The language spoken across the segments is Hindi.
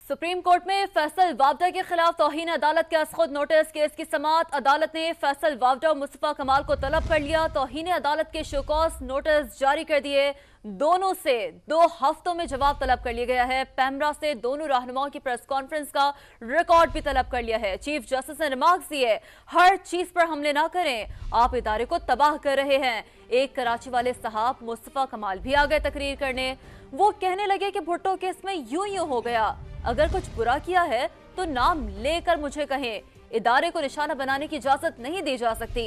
सुप्रीम कोर्ट में फैसल वावडा के खिलाफ तौहीन अदालत के खुद नोटिस केस की समाअत। अदालत ने फैसल वावडा और मुस्तफा कमाल को तलब कर लिया। तौहीन अदालत के शोकॉज नोटिस जारी कर दिए। दोनों से 2 हफ्तों में जवाब तलब कर लिया गया है। पैमरा से दोनों रहनुमाओं की प्रेस कॉन्फ्रेंस का रिकॉर्ड भी तलब कर लिया है। चीफ जस्टिस ने रिमार्क्स दिए, हर चीज पर हमले ना करें, आप इदारे को तबाह कर रहे हैं। एक कराची वाले साहब मुस्तफा कमाल भी आ गए तकरीर करने। वो कहने लगे कि भुट्टो केस में यूं हो गया, अगर कुछ बुरा किया है तो नाम लेकर मुझे कहें, इदारे को निशाना बनाने की इजाजत नहीं दी जा सकती।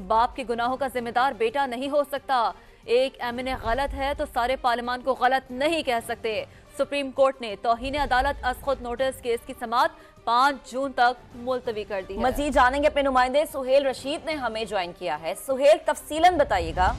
बाप के गुनाहों का जिम्मेदार बेटा नहीं हो सकता। एक एमएनए गलत है तो सारे पार्लियामान को गलत नहीं कह सकते। सुप्रीम कोर्ट ने तौहीन अदालत खुद नोटिस केस की समाअत 5 जून तक मुलतवी कर दी है। मजीद जानेंगे, अपने नुमाइंदे सुहेल रशीद ने हमें ज्वाइन किया है। सुहेल, तफसीलन बताइएगा।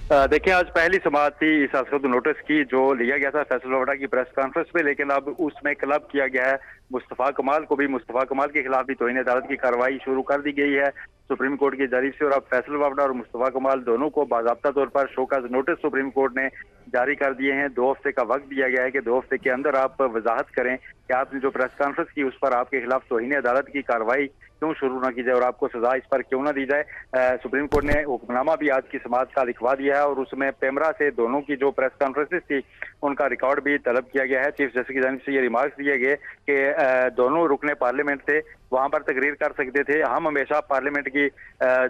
देखिए, आज पहली समाअत थी इस खुद नोटिस की जो लिया गया था फैसल वावडा की प्रेस कॉन्फ्रेंस में, लेकिन अब उसमें क्लब किया गया है मुस्तफा कमाल को भी। मुस्तफा कमाल के खिलाफ भी तौहीन अदालत की कार्रवाई शुरू कर दी गई है सुप्रीम कोर्ट की जानिब से, और अब फैसल वावडा और मुस्तफा कमाल दोनों को बाकायदा तौर पर शोकॉज नोटिस सुप्रीम कोर्ट ने जारी कर दिए हैं। 2 हफ्ते का वक्त दिया गया है कि 2 हफ्ते के अंदर आप वजाहत करें कि आपने जो प्रेस कॉन्फ्रेंस की उस पर आपके खिलाफ तौहीन अदालत की कार्रवाई क्यों शुरू ना की जाए और आपको सजा इस पर क्यों ना दी जाए। सुप्रीम कोर्ट ने हुक्मनामा भी आज की समाअत का लिखवा दिया है और उसमें पैमरा से दोनों की जो प्रेस कॉन्फ्रेंसेस थी उनका रिकॉर्ड भी तलब किया गया है। चीफ जस्टिस की जानिब से ये रिमार्क्स दिए गए कि दोनों रुकने पार्लियामेंट थे, वहां पर तकरीर कर सकते थे। हम हमेशा पार्लियामेंट की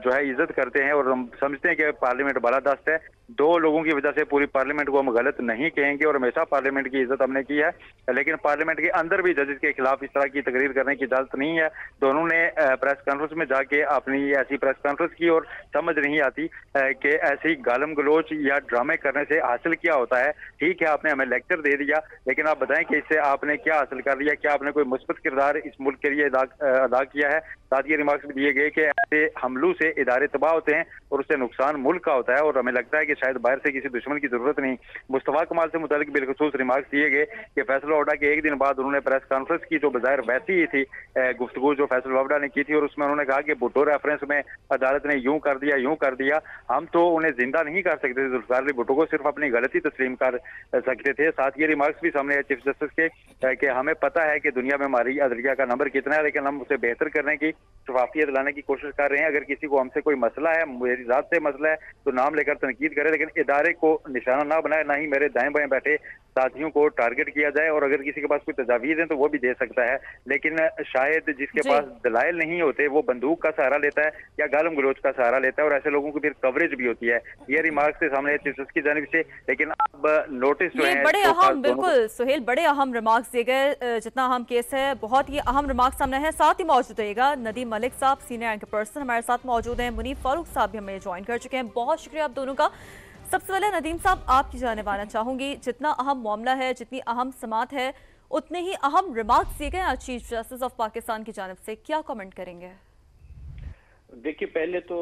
जो है इज्जत करते हैं और हम समझते हैं कि पार्लियामेंट बालादस्त है। 2 लोगों की वजह से पूरी पार्लियामेंट को हम गलत नहीं कहेंगे और हमेशा पार्लियामेंट की इज्जत हमने की है, लेकिन पार्लियामेंट के अंदर भी जजेस के खिलाफ इस तरह की तकरीर करने की इजाजत नहीं है। दोनों ने प्रेस कॉन्फ्रेंस में जाके अपनी ऐसी प्रेस कॉन्फ्रेंस की और समझ नहीं आती कि ऐसी गालम गलोच या ड्रामे करने से हासिल क्या होता है। ठीक है, आपने हमें लेक्चर दे दिया, लेकिन आप बताएं कि इससे आपने क्या हासिल कर लिया, क्या आपने कोई मुस्बत किरदार इस मुल्क के लिए अदा किया है। साथ ये रिमार्क्स भी दिए गए कि ऐसे हमलों से इदारे तबाह होते हैं और उससे नुकसान मुल्क का होता है और हमें लगता है कि शायद बाहर से किसी दुश्मन की जरूरत नहीं। मुस्तफा कमाल से मुतालिक बिलखुसूस रिमार्क्स दिए गए कि फैसल वावडा के एक दिन बाद उन्होंने प्रेस कॉन्फ्रेंस की जो बज़ाहिर वैसी ही थी गुफ्तगू जो फैसल वावडा ने की थी, और उसमें उन्होंने कहा कि भुट्टो रेफरेंस में अदालत ने यूं कर दिया। हम तो उन्हें जिंदा नहीं कर सकते थे, जुल्फ़िकार अली भुट्टो को सिर्फ अपनी गलती तस्लीम कर सकते थे। साथ ये रिमार्क्स भी सामने आए चीफ जस्टिस के कि हमें पता है कि दुनिया में हमारी अदलिया का नंबर कितना है, लेकिन हम उसे बेहतर करने की शफाफियत लाने की कोशिश कर रहे हैं। अगर किसी को हमसे कोई मसला है, मेरी जात से मसला है, तो नाम लेकर तनकीद करे, लेकिन इदारे को निशाना ना बनाए, ना ही मेरे दाएं बाएं बैठे साथियों को टारगेट किया जाए। और अगर किसी के पास कोई तजावीज है तो वो भी दे सकता है, लेकिन शायद जिसके पास दलाइल नहीं होते वो बंदूक का सहारा लेता है या गालम गलोच का सहारा लेता है, और ऐसे लोगों की फिर कवरेज भी होती है। ये रिमार्क से सामने चीफ जस्टिस की जानिब से, लेकिन अब नोटिस जो है बड़े अहम, बिल्कुल सुहेल, बड़े अहम रिमार्क्स दिए गए। जितना अहम केस है, बहुत ही अहम रिमार्क्स सामने है। साथ ही मौजूद रहेगा नदीम मलिक साहब, सीनियर एंकर पर्सन हमारे साथ मौजूद हैं। मुनीफ फारूक साहब भी हमें ज्वाइन कर चुके हैं। बहुत शुक्रिया आप दोनों का। सबसे पहले नदीम साहब आपकी जानिब आना चाहूंगी। जितना अहम मामला है, जितनी अहम समाअत है, उतने ही अहम रिमार्क्स दिए गए आज चीफ जस्टिस ऑफ पाकिस्तान की जानिब से, क्या कमेंट करेंगे? देखिए, पहले तो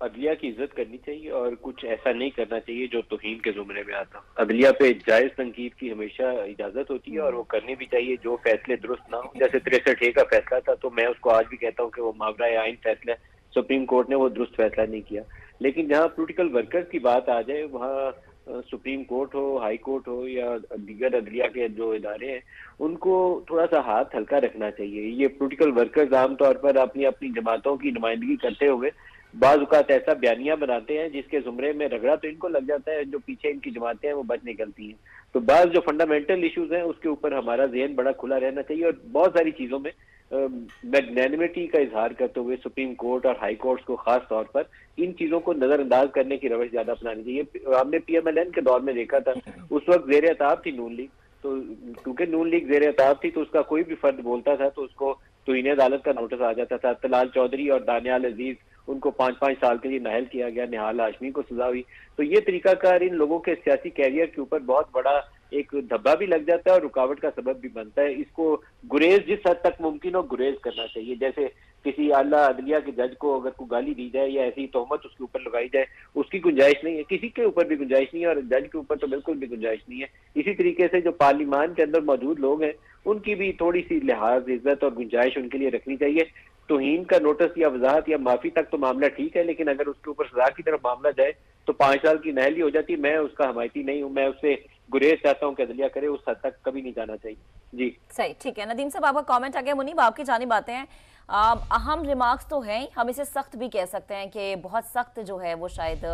अदलिया की इज्जत करनी चाहिए और कुछ ऐसा नहीं करना चाहिए जो तौहीन के जुमरे में आता। अदलिया पे जायज तनकीद की हमेशा इजाजत होती है और वो करनी भी चाहिए जो फैसले दुरुस्त ना हो। जैसे 63A का फैसला था, तो मैं उसको आज भी कहता हूँ कि वो मावरा आइन फैसला है, सुप्रीम कोर्ट ने वो दुरुस्त फैसला नहीं किया। लेकिन जहाँ पोलिटिकल वर्कर्स की बात आ जाए, वहाँ सुप्रीम कोर्ट हो, हाई कोर्ट हो या दीगर अदलिया के जो इदारे हैं, उनको थोड़ा सा हाथ हल्का रखना चाहिए। ये पोलिटिकल वर्कर्स आमतौर पर अपनी अपनी जमातों की नुमाइंदगी करते हुए बाज़ औक़ात ऐसा बयानिया बनाते हैं जिसके जुमरे में रगड़ा तो इनको लग जाता है, जो पीछे इनकी जमातें हैं वो बच निकलती हैं। तो बाज़ जो फंडामेंटल इशूज हैं उसके ऊपर हमारा ज़हन बड़ा खुला रहना चाहिए और बहुत सारी चीज़ों में मैग्नेनिमिटी का इजहार करते हुए सुप्रीम कोर्ट और हाई कोर्ट्स को खास तौर पर इन चीजों को नजरअंदाज करने की रवश ज्यादा अपनानी चाहिए। हमने PMLN के दौर में देखा था, उस वक्त जेर अताब थी नून लीग, तो क्योंकि नून लीग जेर अताब थी तो उसका कोई भी फर्द बोलता था तो उसको तौहीन अदालत का नोटिस आ जाता था। तलाल चौधरी और दानियाल अजीज, उनको 5-5 साल के लिए नाहल किया गया, निहाल हाशमी को सजा हुई। तो ये तरीकाकार इन लोगों के सियासी कैरियर के ऊपर बहुत बड़ा एक धब्बा भी लग जाता है और रुकावट का सबब भी बनता है। इसको गुरेज जिस हद तक मुमकिन हो गुरेज करना चाहिए। जैसे किसी आला अदलिया के जज को अगर कोई गाली दी जाए या ऐसी तोहमत उसके ऊपर लगाई जाए, उसकी गुंजाइश नहीं है, किसी के ऊपर भी गुंजाइश नहीं है और जज के ऊपर तो बिल्कुल भी गुंजाइश नहीं है। इसी तरीके से जो पार्लियामान के अंदर मौजूद लोग हैं उनकी भी थोड़ी सी लिहाज, इज्जत और गुंजाइश उनके लिए रखनी चाहिए। तौहीन का नोटिस या वजाहत या माफी तक तो मामला ठीक है, लेकिन अगर उसके ऊपर सजा की तरफ मामला जाए तो 5 साल की नहली हो जाती। मैं उसका हमायती नहीं हूँ, मैं उससे गुरेज चाहता हूँ कि अदलिया करे, उस हद तक कभी नहीं जाना चाहिए। जी सही, ठीक है। नदीम साहब, आपका कमेंट आ गया। मुनीब, आपकी जानिब आते हैं। अहम रिमार्क्स तो हैं, हम इसे सख्त भी कह सकते हैं कि बहुत सख्त जो है वो शायद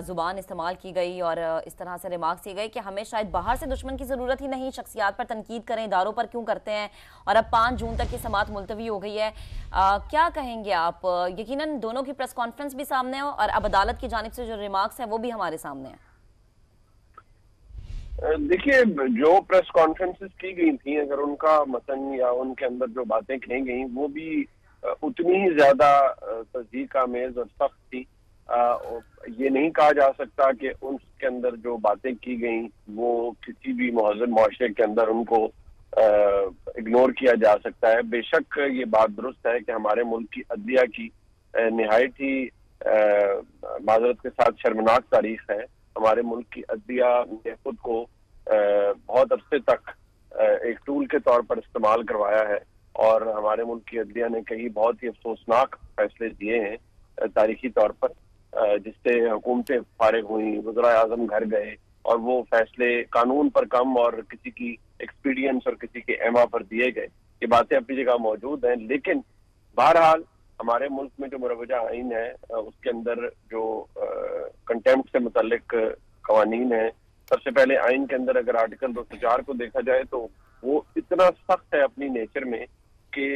ज़ुबान इस्तेमाल की गई और इस तरह से रिमार्क्स किए गए कि हमें शायद बाहर से दुश्मन की ज़रूरत ही नहीं, शख्सियात पर तनकीद करें, इदारों पर क्यों करते हैं। और अब 5 जून तक की समात मुलतवी हो गई है। क्या कहेंगे आप? यकीनन दोनों की प्रेस कॉन्फ्रेंस भी सामने हो और अब अदालत की जानिब से जो रिमार्क्स हैं वो भी हमारे सामने हैं। देखिए, जो प्रेस कॉन्फ्रेंसेस की गई थी, अगर उनका मतन या उनके अंदर जो बातें कही गई वो भी उतनी ही ज्यादा तस्दीक आमेज और सख्त थी। ये नहीं कहा जा सकता कि उनके अंदर जो बातें की गई वो किसी भी महज़र मुआशरे के अंदर उनको इग्नोर किया जा सकता है। बेशक ये बात दुरुस्त है कि हमारे मुल्क की अदलिया की निहायत ही माजरत के साथ शर्मनाक तारीख है। हमारे मुल्क की अदलिया ने खुद को बहुत अरसे तक एक टूल के तौर पर इस्तेमाल करवाया है और हमारे मुल्क की अदलिया ने कई बहुत ही अफसोसनाक फैसले दिए हैं तारीखी तौर पर, जिससे हुकूमतें फारिग हुई, वज़ीर आज़म घर गए और वो फैसले कानून पर कम और किसी की एक्सपीडियंस और किसी के एमा पर दिए गए। ये बातें अपनी जगह मौजूद हैं, लेकिन बहरहाल हमारे मुल्क में जो मुरवजा आइन है उसके अंदर जो कंटेम्प्ट से मुतल्लिक कवानीन है, सबसे पहले आइन के अंदर अगर आर्टिकल 204 को देखा जाए तो वो इतना सख्त है अपनी नेचर में कि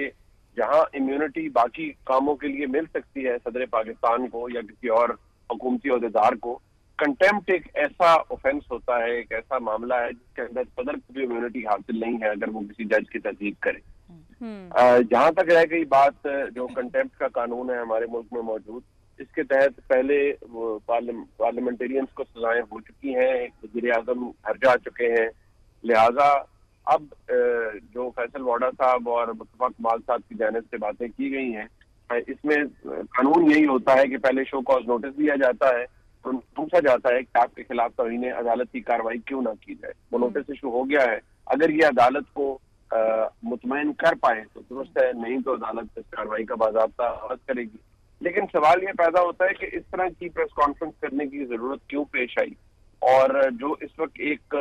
जहां इम्यूनिटी बाकी कामों के लिए मिल सकती है सदर पाकिस्तान को या किसी और हुकूमती अहदेदार को, कंटेम्प्ट एक ऐसा ऑफेंस होता है, एक ऐसा मामला है जिसके अंदर सदर को भी इम्यूनिटी हासिल नहीं है अगर वो किसी जज की तस्दीक करे। जहां तक रह गई बात जो कंटेम्प्ट का कानून है हमारे मुल्क में मौजूद, इसके तहत पहले पार्लियामेंटेरियंस को सजाएं हो चुकी हैं, वज़ीर आज़म घर जा चुके हैं, लिहाजा अब जो फैसल वाडा साहब और मुस्तफा कमाल साहब की जानिब से बातें की गई हैं, इसमें कानून यही होता है कि पहले शो कॉज नोटिस दिया जाता है, तो पूछा जाता है कि आपके खिलाफ तौहीन अदालत की कार्रवाई क्यों ना की जाए। वो नोटिस इशू हो गया है, अगर ये अदालत को मुतमईन कर पाए तो दुरुस्त है, नहीं तो अदालत इस कार्रवाई का बाज़ाब्ता आगाज़ करेगी। लेकिन सवाल ये पैदा होता है कि इस तरह की प्रेस कॉन्फ्रेंस करने की जरूरत क्यों पेश आई, और जो इस वक्त एक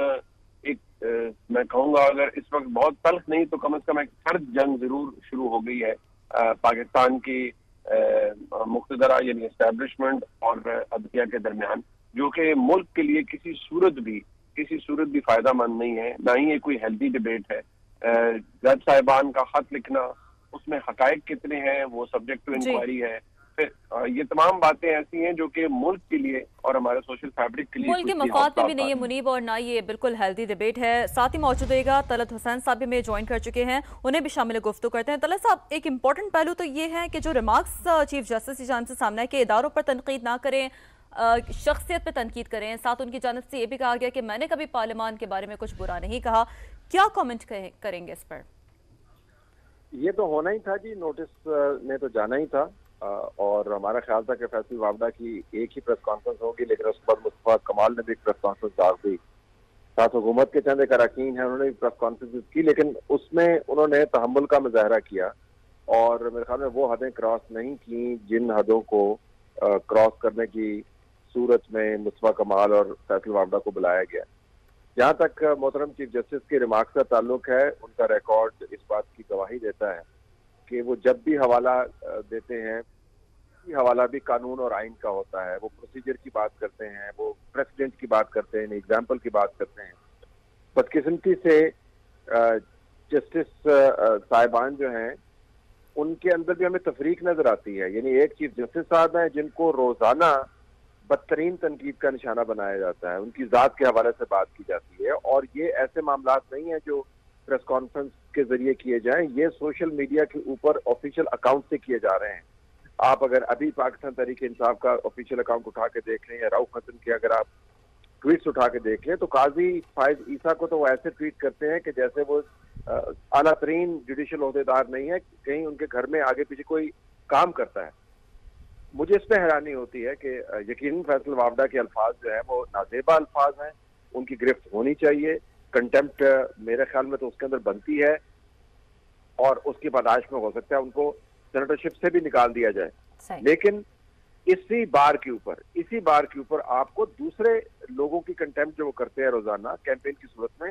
मैं कहूँगा अगर इस वक्त बहुत तल्ख नहीं तो कम से कम एक सर्द जंग जरूर शुरू हो गई है पाकिस्तान की मुख्तदरा यानी एस्टेब्लिशमेंट और अदलिया के दरमियान, जो कि मुल्क के लिए किसी सूरत भी फायदा मंद नहीं है, ना ही ये कोई हेल्दी डिबेट है। जज साहिबान का खत लिखना, उसमें हकायक कितने हैं, वो सब्जेक्ट टू इंक्वायरी है। फिर ये तमाम बातें ऐसी हैं जो कि मुल्क के लिए और हमारे सोशल फैब्रिक के लिए मुल्क के मफाद में भी नहीं है मुनीब, और ना ये बिल्कुल हेल्दी डिबेट है। साथ ही मौजूद रहेगा तलत हुसैन साहब भी में ज्वाइन कर चुके हैं, उन्हें भी शामिल गुफ्तगू करते हैं। तलत साहब, एक इंपॉर्टेंट पहलू तो ये है कि जो रिमार्क्स चीफ जस्टिस की जानिब से सामने है कि इदारों पर तनकीद ना करें, शख्सियत पे तनकीद करें। साथ उनकी जानिब से ये भी कहा गया कि मैंने कभी पार्लियामान के बारे में कुछ बुरा नहीं कहा। क्या कमेंट करेंगे इस पर? ये तो होना ही था जी, नोटिस ने तो जाना ही था, और हमारा ख्याल था कि फैसल वावडा की एक ही प्रेस कॉन्फ्रेंस होगी, लेकिन उसके बाद मुस्तफा कमाल ने भी एक प्रेस कॉन्फ्रेंस डाल दी। साथ हुकूमत के चंद एक अरकान हैं, उन्होंने भी प्रेस कॉन्फ्रेंस की, लेकिन उसमें उन्होंने तहम्मुल का मुजाहरा किया और मेरे ख्याल में वो हदें क्रॉस नहीं की जिन हदों को क्रॉस करने की सूरत में मुस्तफा कमाल और फैसल वावडा को बुलाया गया। जहाँ तक मोहतरम चीफ जस्टिस के रिमार्क्स का ताल्लुक है, उनका रिकॉर्ड इस बात की गवाही देता है कि वो जब भी हवाला देते हैं, हवाला भी कानून और आइन का होता है। वो प्रोसीजर की बात करते हैं, वो प्रेसिडेंट की बात करते हैं, एग्जाम्पल की बात करते हैं। बदकिस्मती से जस्टिस साहिबान जो हैं उनके अंदर भी हमें तफरीक नजर आती है। यानी एक चीफ जस्टिस साहब हैं जिनको रोजाना बदतरीन तनकीद का निशाना बनाया जाता है, उनकी जात के हवाले से बात की जाती है, और ये ऐसे मामला नहीं है जो प्रेस कॉन्फ्रेंस के जरिए किए जाएं, ये सोशल मीडिया के ऊपर ऑफिशियल अकाउंट से किए जा रहे हैं। आप अगर अभी पाकिस्तान तहरीक इंसाफ का ऑफिशियल अकाउंट उठा के देख लें या रऊफ हसन के अगर आप ट्वीट्स उठा के देख लें, तो काजी फायज ईसा को तो वो ऐसे ट्वीट करते हैं कि जैसे वो आला तरीन जुडिशल ओहदेदार नहीं है, कहीं उनके घर में आगे पीछे कोई काम करता है। मुझे इस पर हैरानी होती है कि यकीनन फैसल वावडा के अल्फाज जो है वो नाजेबा अल्फाज हैं, उनकी गिरफ्त होनी चाहिए। कंटेम्प्ट मेरे ख्याल में तो उसके अंदर बनती है और उसकी बर्दाश्त में हो सकता है उनको सेनेटरशिप से भी निकाल दिया जाए। लेकिन इसी बार के ऊपर आपको दूसरे लोगों की कंटेम्प्ट जो वो करते हैं रोजाना कैंपेन की सूरत में,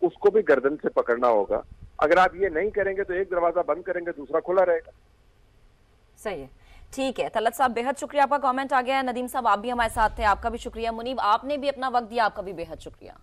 उसको भी गर्दन से पकड़ना होगा। अगर आप ये नहीं करेंगे तो एक दरवाजा बंद करेंगे, दूसरा खुला रहेगा। सही है, ठीक है। तलत साहब बेहद शुक्रिया, आपका कमेंट आ गया है। नदीम साहब आप भी हमारे साथ थे, आपका भी शुक्रिया। मुनीब आपने भी अपना वक्त दिया, आपका भी बेहद शुक्रिया।